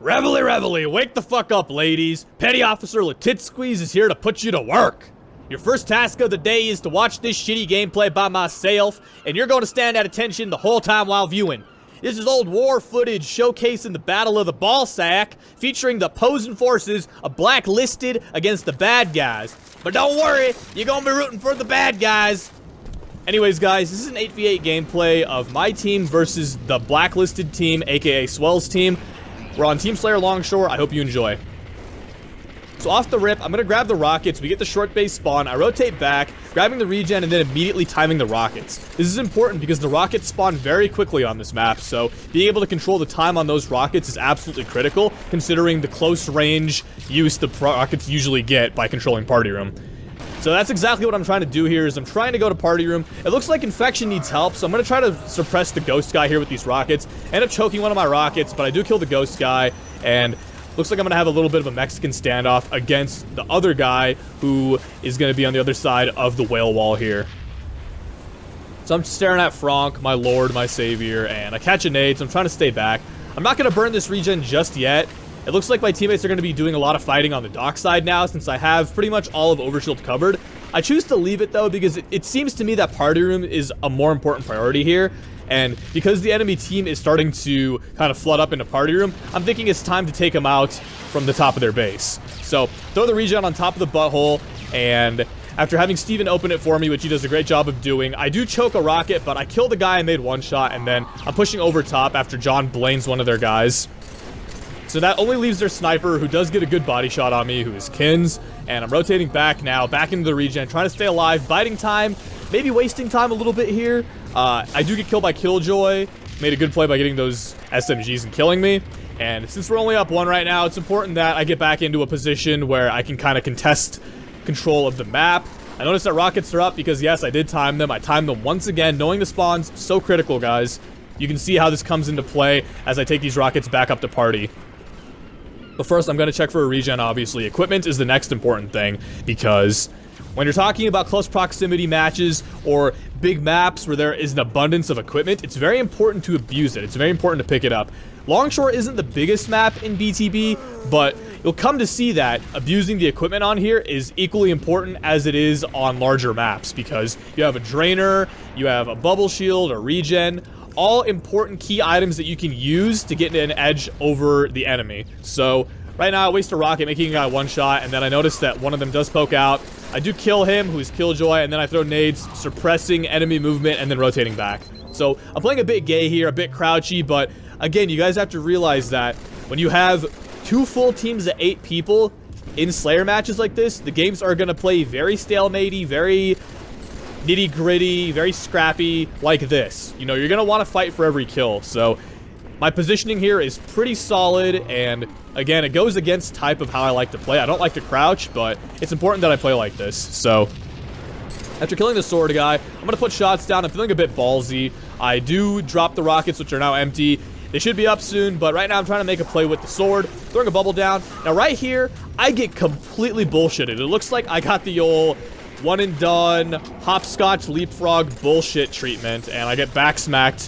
Reveille, reveille, wake the fuck up, ladies. Petty Officer Legitsky is here to put you to work. Your first task of the day is to watch this shitty gameplay by myself, and you're going to stand at attention the whole time while viewing. This is old war footage showcasing the Battle of the Ball Sack, featuring the opposing forces of Blacklisted against the bad guys. But don't worry, you're gonna be rooting for the bad guys. Anyways, guys, this is an 8v8 gameplay of my team versus the Blacklisted team, aka Swell's team. We're on Team Slayer Longshore. I hope you enjoy. So off the rip, I'm going to grab the rockets. We get the short base spawn. I rotate back, grabbing the regen, and then immediately timing the rockets. This is important because the rockets spawn very quickly on this map, so being able to control the time on those rockets is absolutely critical, considering the close range use the rockets usually get by controlling party room. So that's exactly what I'm trying to do here, is I'm trying to go to party room. It looks like Infection needs help, so I'm going to try to suppress the ghost guy here with these rockets. End up choking one of my rockets, but I do kill the ghost guy, and looks like I'm going to have a little bit of a Mexican standoff against the other guy who is going to be on the other side of the whale wall here. So I'm staring at Franck, my lord, my savior, and I catch a nade, so I'm trying to stay back. I'm not going to burn this regen just yet. It looks like my teammates are going to be doing a lot of fighting on the dock side now, since I have pretty much all of Overshield covered. I choose to leave it, though, because it seems to me that party room is a more important priority here. And because the enemy team is starting to kind of flood up into party room, I'm thinking it's time to take them out from the top of their base. So throw the regen on top of the butthole, and after having Steven open it for me, which he does a great job of doing, I do choke a rocket, but I kill the guy and made one shot, and then I'm pushing over top after John blames one of their guys. So that only leaves their sniper, who does get a good body shot on me, who is KINZE. And I'm rotating back now, back into the regen, trying to stay alive, biding time, maybe wasting time a little bit here. I do get killed by Killjoy. Made a good play by getting those SMGs and killing me. And since we're only up one right now, it's important that I get back into a position where I can kind of contest control of the map. I noticed that rockets are up because, yes, I did time them. I timed them once again, knowing the spawns, so critical, guys. You can see how this comes into play as I take these rockets back up to party. But first, I'm going to check for a regen, obviously. Equipment is the next important thing, because when you're talking about close proximity matches or big maps where there is an abundance of equipment, it's very important to abuse it. It's very important to pick it up. Longshore isn't the biggest map in BTB, but you'll come to see that abusing the equipment on here is equally important as it is on larger maps, because you have a drainer, you have a bubble shield, a regen, all important key items that you can use to get an edge over the enemy. So right now I waste a rocket making a guy one shot, and then I notice that one of them does poke out. I do kill him, who's Killjoy, and then I throw nades, suppressing enemy movement and then rotating back. So I'm playing a bit gay here, a bit crouchy, but again, you guys have to realize that when you have two full teams of 8 people in Slayer matches like this, the games are going to play very stalematey, very nitty-gritty, very scrappy, like this. You know, you're going to want to fight for every kill. So my positioning here is pretty solid, and again, it goes against type of how I like to play. I don't like to crouch, but it's important that I play like this. So after killing the sword guy, I'm going to put shots down. I'm feeling a bit ballsy. I do drop the rockets, which are now empty. They should be up soon, but right now I'm trying to make a play with the sword, throwing a bubble down. Now right here, I get completely bullshitted. It looks like I got the old one and done, hopscotch, leapfrog bullshit treatment, and I get back smacked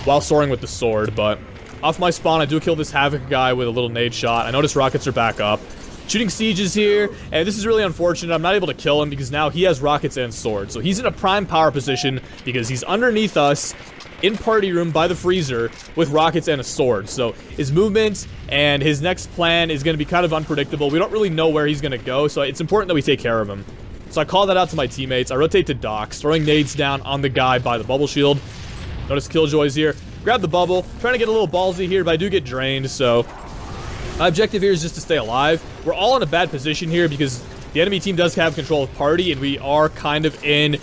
while soaring with the sword. But off my spawn, I do kill this HAVOC guy with a little nade shot. I notice rockets are back up. Shooting sieges here, and this is really unfortunate. I'm not able to kill him because now he has rockets and sword. So he's in a prime power position because he's underneath us in party room by the freezer with rockets and a sword. So his movement and his next plan is going to be kind of unpredictable. We don't really know where he's going to go, so it's important that we take care of him. So I call that out to my teammates. I rotate to docks, throwing nades down on the guy by the bubble shield. Notice Killjoy's here. Grab the bubble. Trying to get a little ballsy here, but I do get drained, so my objective here is just to stay alive. We're all in a bad position here because the enemy team does have control of party, and we are kind of in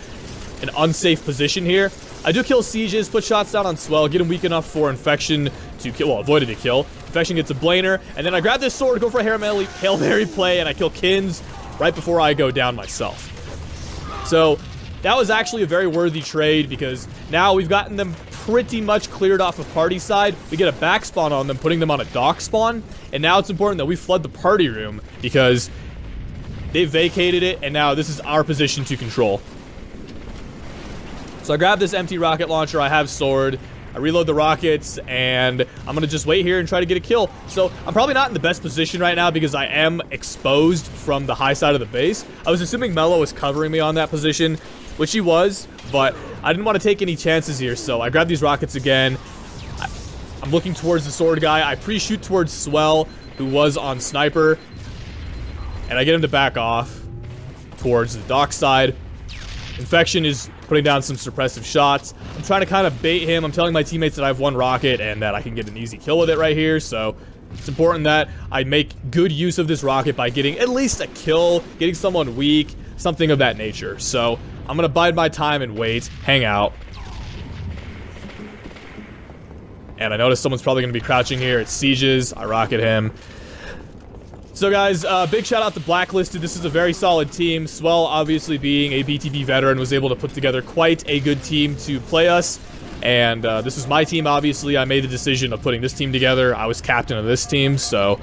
an unsafe position here. I do kill sieges, put shots down on Swell, get him weak enough for Infection to kill, well, avoided a kill. Infection gets a blainer, and then I grab this sword, go for a Hail Mary play, and I kill KINZE right before I go down myself. So that was actually a very worthy trade because now we've gotten them pretty much cleared off of party side. We get a back spawn on them, putting them on a dock spawn, and now it's important that we flood the party room because they vacated it, and now this is our position to control. So I grab this empty rocket launcher, I have sword, I reload the rockets, and I'm gonna just wait here and try to get a kill. So I'm probably not in the best position right now because I am exposed from the high side of the base. I was assuming Melo was covering me on that position, which he was, but I didn't want to take any chances here, so I grabbed these rockets again. I'm looking towards the sword guy. I pre-shoot towards Swell, who was on sniper, and I get him to back off towards the dock side. Infection is putting down some suppressive shots. I'm trying to kind of bait him. I'm telling my teammates that I have one rocket and that I can get an easy kill with it right here, so it's important that I make good use of this rocket by getting at least a kill, getting someone weak, something of that nature. So I'm gonna bide my time and wait, hang out. And I notice someone's probably gonna be crouching here. It's Sieges. I rocket him. So guys, big shout out to Blacklisted. This is a very solid team. Swell, obviously being a BTB veteran, was able to put together quite a good team to play us. And this is my team, obviously. I made the decision of putting this team together. I was captain of this team, so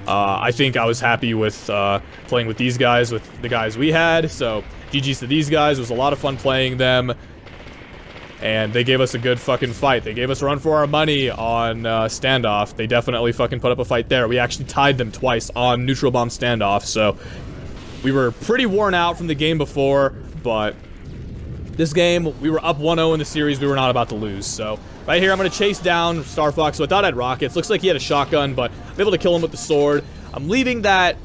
I think I was happy with playing with these guys, with the guys we had. So GG's to these guys. It was a lot of fun playing them. And they gave us a good fucking fight. They gave us a run for our money on standoff. They definitely fucking put up a fight there. We actually tied them twice on neutral bomb standoff. So we were pretty worn out from the game before, but this game, we were up 1-0 in the series. We were not about to lose. So right here, I'm going to chase down StarrFoxx. So I thought I had rockets. Looks like he had a shotgun, but I'm able to kill him with the sword. I'm leaving that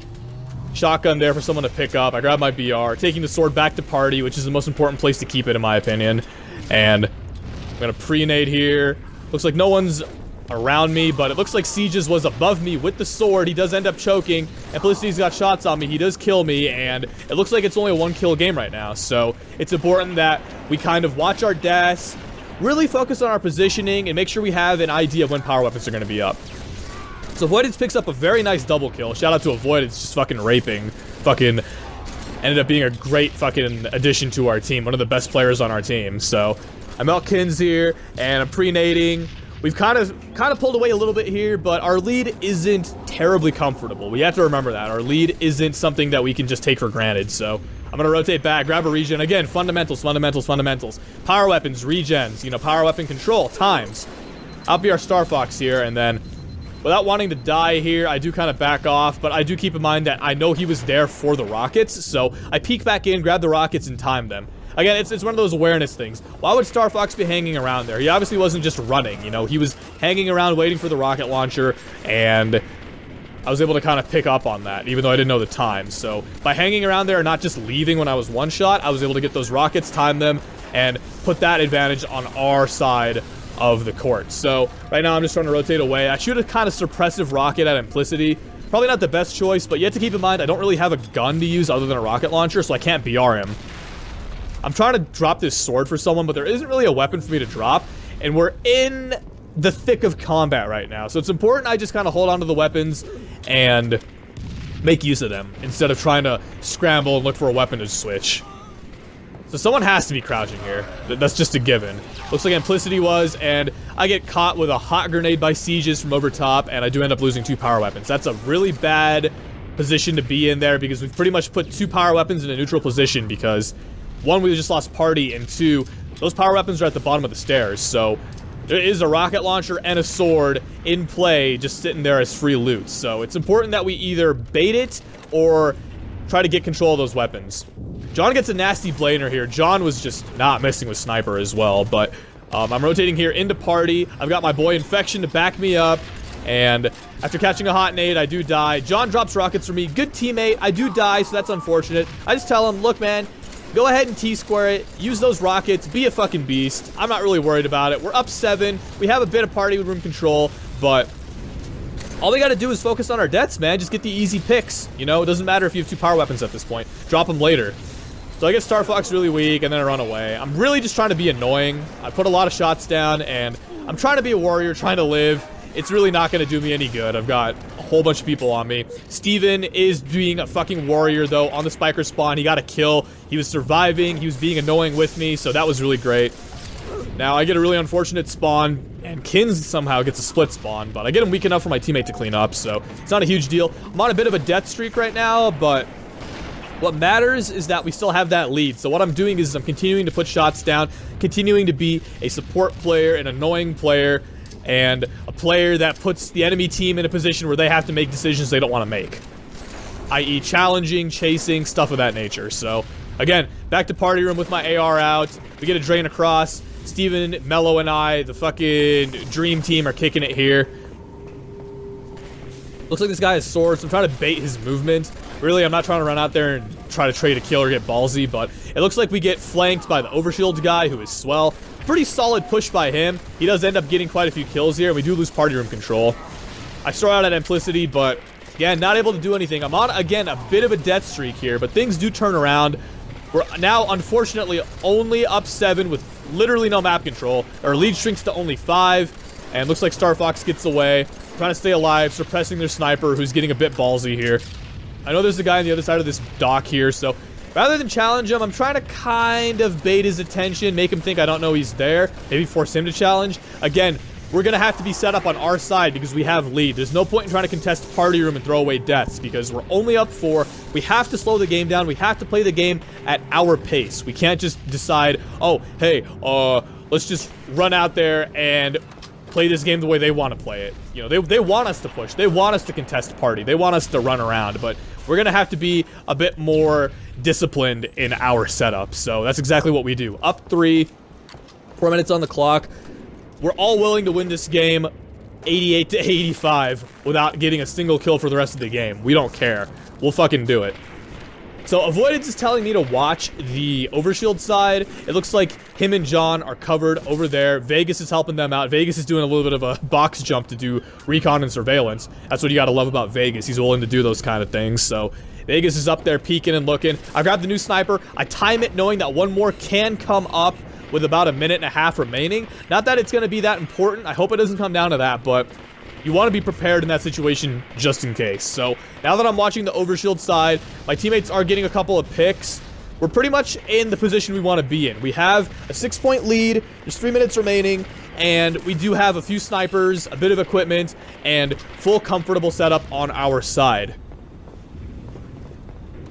shotgun there for someone to pick up. I grab my BR, taking the sword back to party, which is the most important place to keep it, in my opinion. And I'm gonna pre-nade here. Looks like no one's around me, but it looks like Sieges was above me with the sword. He does end up choking. Amplicity's got shots on me. He does kill me, and it looks like it's only a 1-kill game right now. So it's important that we kind of watch our deaths, really focus on our positioning, and make sure we have an idea of when power weapons are gonna be up. So Avoidance picks up a very nice double kill. Shout out to Avoidance, just fucking raping. Fucking ended up being a great fucking addition to our team. One of the best players on our team. So I'm out KINNZE here, and I'm pre-nading. We've kind of pulled away a little bit here, but our lead isn't terribly comfortable. We have to remember that. Our lead isn't something that we can just take for granted. So I'm gonna rotate back, grab a regen. Again, fundamentals, fundamentals, fundamentals. Power weapons, regens, you know, power weapon control, times. I'll be our StarrFoxx here, and then without wanting to die here, I do kind of back off, but I do keep in mind that I know he was there for the rockets, so I peek back in, grab the rockets, and time them. Again, it's one of those awareness things. Why would StarrFoxx be hanging around there? He obviously wasn't just running, you know, he was hanging around waiting for the rocket launcher, and I was able to kind of pick up on that, even though I didn't know the time. So by hanging around there and not just leaving when I was one shot, I was able to get those rockets, time them, and put that advantage on our side of the court. So right now I'm just trying to rotate away. I shoot a kind of suppressive rocket at Amplicity. Probably not the best choice, but you have to keep in mind I don't really have a gun to use other than a rocket launcher, so I can't BR him. I'm trying to drop this sword for someone, but there isn't really a weapon for me to drop, and we're in the thick of combat right now. So it's important I just kind of hold on to the weapons and make use of them instead of trying to scramble and look for a weapon to switch. So someone has to be crouching here. That's just a given. Looks like Amplicity was, and I get caught with a hot grenade by Sieges from over top, and I do end up losing 2 power weapons. That's a really bad position to be in there because we've pretty much put 2 power weapons in a neutral position because 1, we just lost party, and 2, those power weapons are at the bottom of the stairs. So there is a rocket launcher and a sword in play just sitting there as free loot. So it's important that we either bait it or try to get control of those weapons. John gets a nasty blader here. John was just not messing with sniper as well, but I'm rotating here into party. I've got my boy Infection to back me up, and after catching a hot nade, I do die. John drops rockets for me. Good teammate. I do die, so that's unfortunate. I just tell him, look, man, go ahead and T-square it. Use those rockets. Be a fucking beast. I'm not really worried about it. We're up 7. We have a bit of party with room control, but all we gotta do is focus on our deaths, man. Just get the easy picks. You know, it doesn't matter if you have 2 power weapons at this point. Drop them later. So I get StarrFoxx really weak, and then I run away. I'm really just trying to be annoying. I put a lot of shots down, and I'm trying to be a warrior, trying to live. It's really not going to do me any good. I've got a whole bunch of people on me. Steven is being a fucking warrior, though, on the spiker spawn. He got a kill. He was surviving. He was being annoying with me, so that was really great. Now, I get a really unfortunate spawn, and KINNZE somehow gets a split spawn, but I get him weak enough for my teammate to clean up, so it's not a huge deal. I'm on a bit of a death streak right now, but What matters is that we still have that lead. So what I'm doing is I'm continuing to put shots down, continuing to be a support player, an annoying player, and a player that puts the enemy team in a position where they have to make decisions they don't want to make. I.e. challenging, chasing, stuff of that nature. So, again, back to party room with my AR out. We get a drain across. Steven, Melo, and I, the fucking dream team, are kicking it here. Looks like this guy has swords, so I'm trying to bait his movement. Really, I'm not trying to run out there and try to trade a kill or get ballsy, but it looks like we get flanked by the overshield guy, who is Swell. Pretty solid push by him. He does end up getting quite a few kills here, and we do lose party room control. I start out at Amplicity, but again, not able to do anything. I'm on, again, a bit of a death streak here, but things do turn around. We're now, unfortunately, only up 7 with literally no map control. Our lead shrinks to only 5, and looks like StarrFoxx gets away. Trying to stay alive, suppressing their sniper, who's getting a bit ballsy here. I know there's a guy on the other side of this dock here, so rather than challenge him, I'm trying to kind of bait his attention, make him think I don't know he's there, maybe force him to challenge. Again, we're going to have to be set up on our side because we have lead. There's no point in trying to contest party room and throw away deaths because we're only up 4. We have to slow the game down. We have to play the game at our pace. We can't just decide, oh, hey, let's just run out there and play this game the way they want to play it. You know, they want us to push. They want us to contest party. They want us to run around, but we're going to have to be a bit more disciplined in our setup. So that's exactly what we do. Up 3, 4 minutes on the clock. We're all willing to win this game 88 to 85 without getting a single kill for the rest of the game. We don't care. We'll fucking do it. So Avoidance is telling me to watch the overshield side. It looks like him and John are covered over there. Vegas is helping them out. Vegas is doing a little bit of a box jump to do recon and surveillance. That's what you gotta love about Vegas. He's willing to do those kind of things. So Vegas is up there peeking and looking. I grabbed the new sniper. I time it knowing that one more can come up with about a minute and a half remaining. Not that it's gonna be that important. I hope it doesn't come down to that, but you want to be prepared in that situation just in case. So now that I'm watching the overshield side, my teammates are getting a couple of picks. We're pretty much in the position we want to be in. We have a 6-point lead, there's 3 minutes remaining, and we do have a few snipers, a bit of equipment, and full comfortable setup on our side.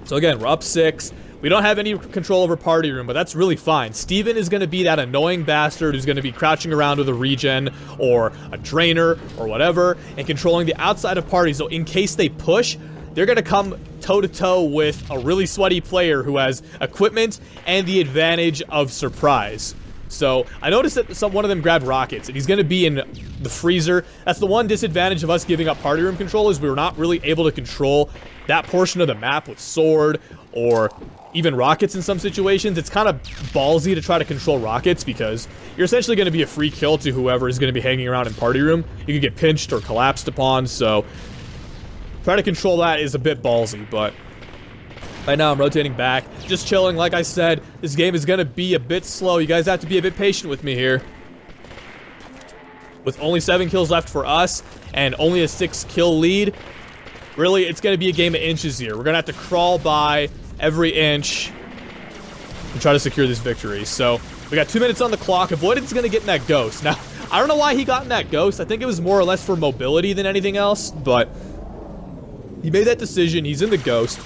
So again, we're up 6. We don't have any control over party room, but that's really fine. Steven is going to be that annoying bastard who's going to be crouching around with a regen or a drainer or whatever and controlling the outside of party. So in case they push, they're going to come toe-to-toe with a really sweaty player who has equipment and the advantage of surprise. So I noticed that one of them grabbed rockets, and he's going to be in the freezer. That's the one disadvantage of us giving up party room control is we're not really able to control that portion of the map with sword or even rockets in some situations. It's kind of ballsy to try to control rockets because you're essentially going to be a free kill to whoever is going to be hanging around in party room. You could get pinched or collapsed upon, so try to control that is a bit ballsy, but right now I'm rotating back, just chilling. Like I said, this game is going to be a bit slow. You guys have to be a bit patient with me here. With only 7 kills left for us and only a 6-kill lead, really, it's going to be a game of inches here. We're going to have to crawl by every inch and try to secure this victory. So we got 2 minutes on the clock. Avoidance is going to get in that ghost. Now, I don't know why he got in that ghost. I think it was more or less for mobility than anything else, but he made that decision. He's in the ghost.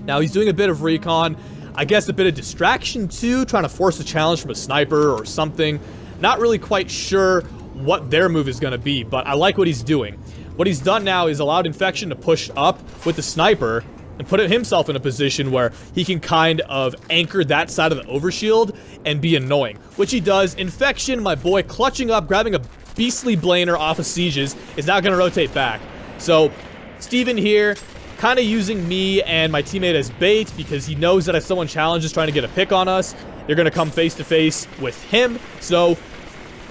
Now he's doing a bit of recon. I guess a bit of distraction too, trying to force a challenge from a sniper or something. Not really quite sure what their move is going to be, but I like what he's doing. What he's done now is allowed Infection to push up with the sniper and put himself in a position where he can kind of anchor that side of the overshield and be annoying, which he does. Infection, my boy, clutching up, grabbing a beastly blainer off of Sieges, is now going to rotate back. So Steven here, kind of using me and my teammate as bait because he knows that if someone challenges trying to get a pick on us, they're going to come face to face with him. So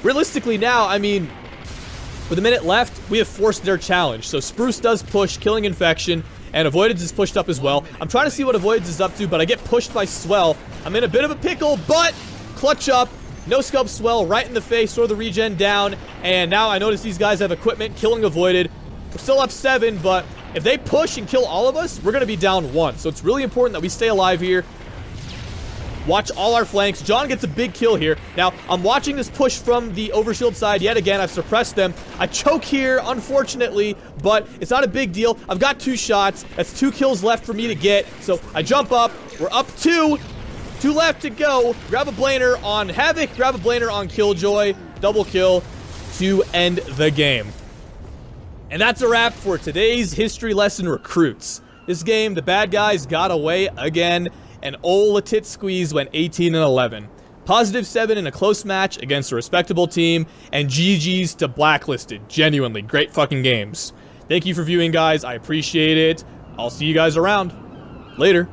realistically now, I mean, with a minute left, we have forced their challenge. So Spruce does push, killing Infection, and Avoidance is pushed up as well. I'm trying to see what Avoidance is up to, but I get pushed by Swell. I'm in a bit of a pickle, but clutch up. No scope Swell right in the face, throw the regen down, and now I notice these guys have equipment, killing Avoided. We're still up 7, but if they push and kill all of us, we're going to be down 1. So it's really important that we stay alive here. watch all our flanks. John gets a big kill here. Now, I'm watching this push from the overshield side yet again. I've suppressed them. I choke here, unfortunately, but it's not a big deal. I've got 2 shots. That's 2 kills left for me to get. So I jump up. We're up 2. 2 left to go. Grab a blaner on HAVOC. Grab a blaner on Killjoy. Double kill to end the game. And that's a wrap for today's history lesson recruits. This game, the bad guys got away again, and old Legitsky went 18-11. +7 in a close match against a respectable team, and GG's to Blacklisted. Genuinely, great fucking games. Thank you for viewing, guys. I appreciate it. I'll see you guys around. Later.